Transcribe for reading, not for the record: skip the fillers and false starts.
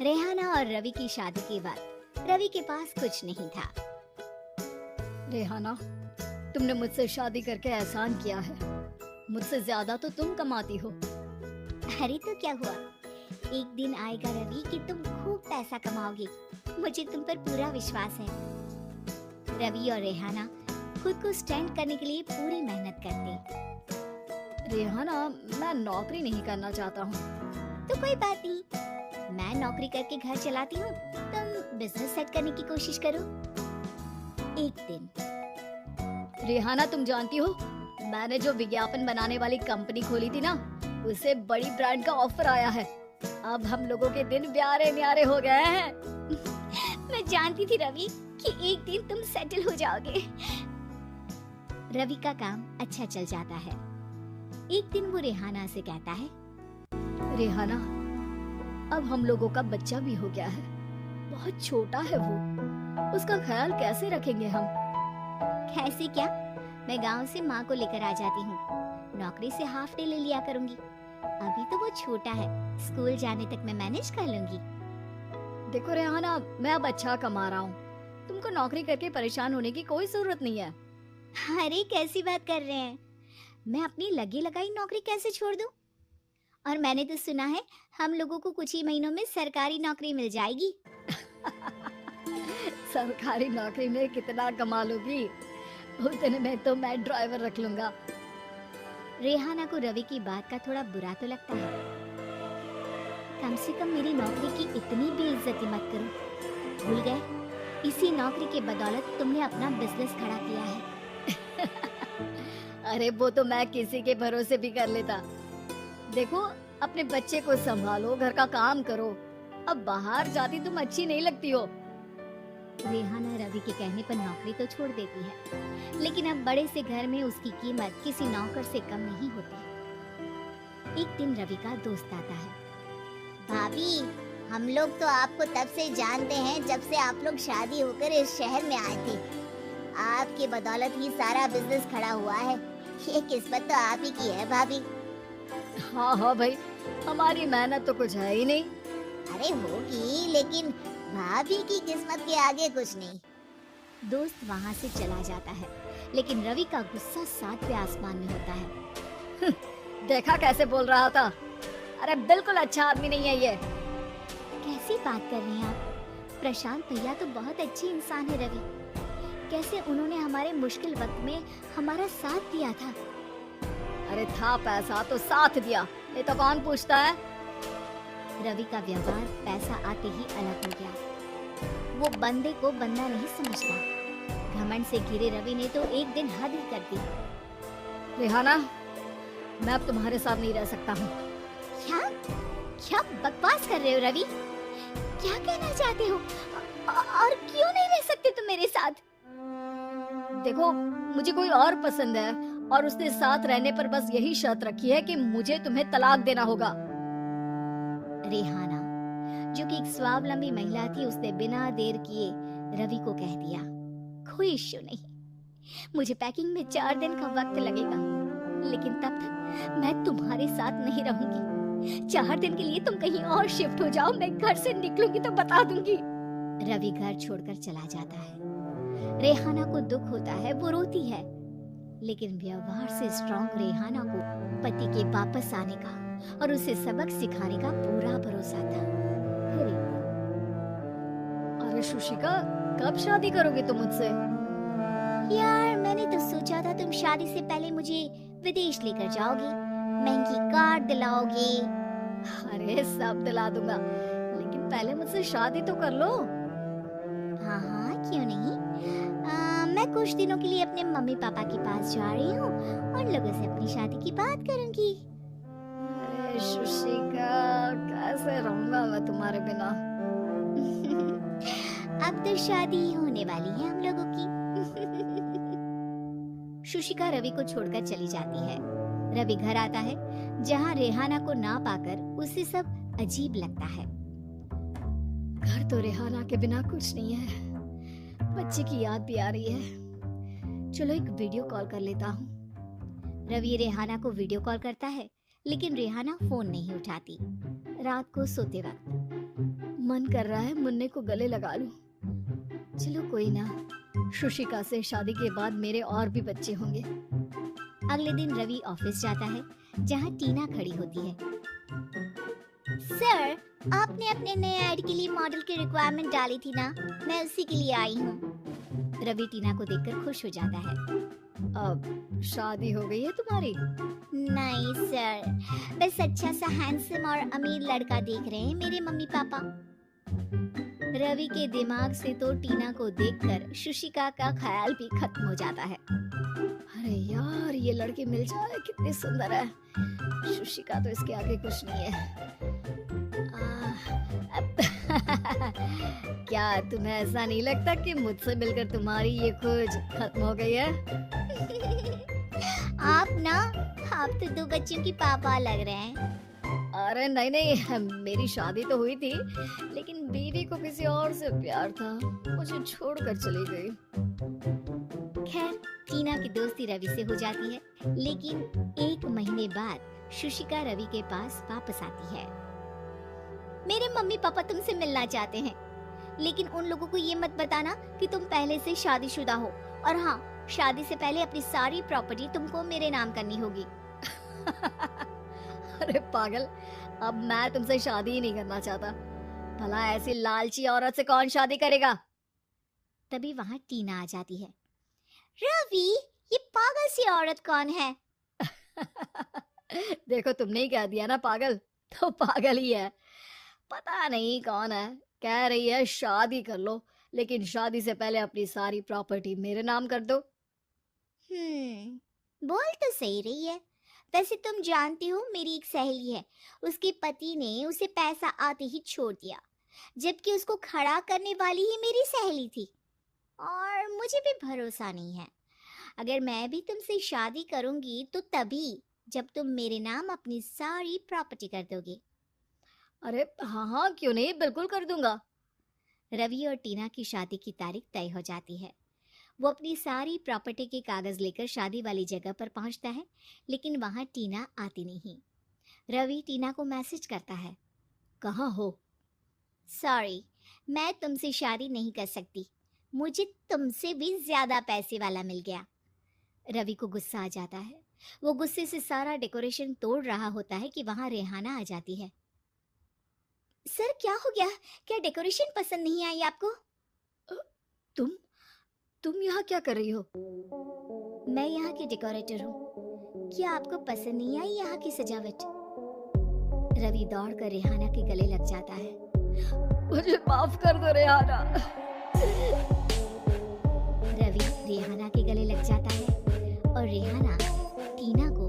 रेहाना और रवि की शादी के बाद रवि के पास कुछ नहीं था। रेहाना, तुमने मुझसे शादी करके एहसान किया है। मुझसे ज्यादा तो तुम कमाती हो। अरे तो क्या हुआ, एक दिन आएगा रवि कि तुम खूब पैसा कमाओगे। मुझे तुम पर पूरा विश्वास है। रवि और रेहाना खुद को स्टैंड करने के लिए पूरी मेहनत करते। रेहाना, मैं नौकरी नहीं करना चाहता हूँ। तो कोई बात नहीं, मैं नौकरी करके घर चलाती हूँ, तुम बिजनेस सेट करने की कोशिश करो। एक दिन। रेहाना, तुम जानती हो, मैंने जो विज्ञापन बनाने वाली कंपनी खोली थी ना, उसे बड़ी ब्रांड का ऑफर आया है। अब हम लोगों के दिन प्यारे न्यारे हो गए हैं। मैं जानती थी रवि कि एक दिन तुम सेटल हो जाओगे। रवि का काम अच्छा चल जाता है। एक दिन वो रेहाना से कहता है, रेहाना, अब हम लोगों का बच्चा भी हो गया है। बहुत छोटा है वो, उसका ख्याल कैसे रखेंगे हम? कैसे क्या, मैं गांव से माँ को लेकर आ जाती हूँ। नौकरी से हाफ डे ले लिया करूंगी। अभी तो वो छोटा है, स्कूल जाने तक मैं मैनेज कर लूंगी। देखो रेहाना, मैं अब अच्छा कमा रहा हूँ। तुमको नौकरी करके परेशान होने की कोई जरूरत नहीं है। अरे कैसी बात कर रहे हैं, मैं अपनी लगी लगाई नौकरी कैसे छोड़ दूं? और मैंने तो सुना है हम लोगों को कुछ ही महीनों में सरकारी नौकरी मिल जाएगी। सरकारी नौकरी में कितना कमा लोगी? उतने में तो मैं ड्राइवर रख लूंगा। रेहाना को रवि की बात का थोड़ा बुरा तो लगता है। कम से कम मेरी नौकरी की इतनी बेइज्जती मत करो। भूल गए, इसी नौकरी के बदौलत तुमने अपना बिजनेस खड़ा किया है। अरे वो तो मैं किसी के भरोसे भी कर लेता। देखो, अपने बच्चे को संभालो, घर का काम करो। अब बाहर जाती तुम अच्छी नहीं लगती हो। रेहाना रवि के कहने पर नौकरी तो छोड़ देती है, लेकिन अब बड़े से घर में उसकी कीमत किसी नौकर से कम नहीं होती। एक दिन रवि का दोस्त आता है। भाभी, हम लोग तो आपको तब से जानते हैं जब से आप लोग शादी होकर इस शहर में आए थे। आपके बदौलत ही सारा बिजनेस खड़ा हुआ है। ये किस्मत तो आप ही की है भाभी। हाँ हाँ भाई, हमारी मेहनत तो कुछ है ही नहीं। अरे होगी, लेकिन भाभी की किस्मत के आगे कुछ नहीं। दोस्त वहाँ से चला जाता है, लेकिन रवि का गुस्सा 7वें आसमान में होता है। देखा कैसे बोल रहा था? अरे बिल्कुल अच्छा आदमी नहीं है ये। कैसी बात कर रहे हैं आप? प्रशांत भैया तो बहुत अच्छे इंसान है रवि। कैसे उन्होंने हमारे मुश्किल वक्त में हमारा साथ दिया था। अरे था पैसा तो साथ दिया, ये तो कौन पूछता है? रवि का व्यवहार पैसा आते ही अलग हो गया। वो बंदे को बंदा नहीं समझता। घमंड से घिरे रवि ने तो एक दिन हद ही कर दी। रेहाना, मैं अब तुम्हारे साथ नहीं रह सकता हूँ। क्या क्या बकवास कर रहे हो रवि? क्या कहना चाहते हो? और क्यों नहीं रह सकते तुम मेरे साथ? देखो, मुझे कोई और पसंद है और उसने साथ रहने पर बस यही शर्त रखी है कि मुझे तुम्हें तलाक देना होगा। रेहाना, जो कि एक स्वावलंबी महिला थी, उसने बिना देर किए रवि को कह दिया, कोई इश्यू नहीं, मुझे पैकिंग में 4 दिन का वक्त लगेगा, लेकिन तब तक मैं तुम्हारे साथ नहीं रहूंगी। 4 दिन के लिए तुम कहीं और शिफ्ट हो जाओ, मैं घर से निकलूंगी तो बता दूंगी। रवि घर छोड़कर चला जाता है। रेहाना को दुख होता है, वो रोती है, लेकिन व्यवहार से स्ट्रॉन्ग रेहाना को पति के वापस आने का और उसे सबक सिखाने का पूरा भरोसा था। अरे शुशिका, कब शादी करोगे तुम मुझसे? यार, मैंने तो सोचा था तुम शादी से पहले मुझे विदेश लेकर जाओगी, महंगी कार दिलाओगे। अरे सब दिला दूंगा, लेकिन पहले मुझसे शादी तो कर लो। हाँ हाँ, क्यों नहीं। मैं कुछ दिनों के लिए अपने मम्मी पापा के पास जा रही हूँ और लोगों से अपनी शादी की बात करूंगी। अरे शुशिका, कैसे रहूंगा मैं तुम्हारे बिना? अब तो शादी होने वाली है हम लोगों की। शुशिका रवि को छोड़कर चली जाती है। रवि घर आता है, जहाँ रेहाना को ना पाकर उसे सब अजीब लगता है। घर तो रेहाना के बिना कुछ नहीं है, बच्चे की याद भी आ रही है। चलो एक वीडियो कॉल कर लेता हूँ। रवि रेहाना को वीडियो कॉल करता है, लेकिन रेहाना फोन नहीं उठाती। रात को सोते वक्त, मन कर रहा है मुन्ने को गले लगा लूं। चलो कोई ना, शुशिका से शादी के बाद मेरे और भी बच्चे होंगे। अगले दिन रवि ऑफिस जाता है जहाँ टीना खड़ी होती है। सर, आपने अपने नए ऐड के लिए मॉडल की रिक्वायरमेंट डाली थी ना, मैं उसी के लिए आई हूँ। रवि टीना को देखकर खुश हो जाता है। अब शादी हो गई है तुम्हारी? नहीं सर, बस अच्छा सा हैंडसम और अमीर लड़का देख रहे हैं मेरे मम्मी पापा। रवि के दिमाग से तो टीना को देखकर शुशिका का ख्याल भी खत्म हो जाता है। अरे यार, ये लड़की मिल जाए कितनी सुंदर है। शुशिका तो इसके आगे कुछ नहीं है। क्या तुम्हें ऐसा नहीं लगता कि मुझसे मिलकर तुम्हारी ये खोज खत्म हो गई है? आप तो 2 बच्चों की पापा लग रहे हैं। अरे नहीं नहीं, मेरी शादी तो हुई थी, लेकिन बीवी को किसी और से प्यार था, मुझे छोड़कर चली गई। खैर, टीना की दोस्ती रवि से हो जाती है, लेकिन 1 महीने बाद शुशिका रवि के पास वापस आती है। मेरे मम्मी पापा तुमसे मिलना चाहते हैं, लेकिन उन लोगों को ये मत बताना कि तुम पहले से शादीशुदा हो, और हाँ, शादी से पहले अपनी सारी प्रॉपर्टी तुमको मेरे नाम करनी होगी। अरे पागल, अब मैं तुमसे शादी ही नहीं करना चाहता। भला ऐसी लालची औरत से कौन शादी करेगा? तभी वहाँ टीना आ जाती है। रवि, ये पागल सी औरत कौन है? देखो, तुमने ही कह दिया ना पागल, तो पागल ही है। पता नहीं कौन है, कह रही है शादी कर लो, लेकिन शादी से पहले अपनी सारी प्रॉपर्टी मेरे नाम कर दो। बोल तो सही रही है। वैसे तुम जानती हो, मेरी एक सहेली है, उसके पति ने उसे पैसा आते ही छोड़ दिया, जबकि उसको खड़ा करने वाली ही मेरी सहेली थी। और मुझे भी भरोसा नहीं है। अगर मैं भी तुमसे शादी करूंगी तो तभी जब तुम मेरे नाम अपनी सारी प्रॉपर्टी कर दोगे। अरे हाँ हाँ, क्यों नहीं, बिल्कुल कर दूंगा। रवि और टीना की शादी की तारीख तय हो जाती है। वो अपनी सारी प्रॉपर्टी के कागज लेकर शादी वाली जगह पर पहुंचता है, लेकिन वहां टीना आती नहीं। रवि टीना को मैसेज करता है, कहाँ हो? सॉरी, मैं तुमसे शादी नहीं कर सकती, मुझे तुमसे भी ज्यादा पैसे वाला मिल गया। रवि को गुस्सा आ जाता है। वो गुस्से से सारा डेकोरेशन तोड़ रहा होता है कि वहां रेहाना आ जाती है। सर, क्या हो गया? क्या डेकोरेशन पसंद नहीं आई आपको? तुम यहाँ क्या कर रही हो? मैं यहाँ की डेकोरेटर हूँ। क्या आपको पसंद नहीं आई यहाँ की सजावट? रवि दौड़कर रेहाना के गले लग जाता है। मुझे माफ कर दो रेहाना। रवि रेहाना के गले लग जाता है और रेहाना टीना को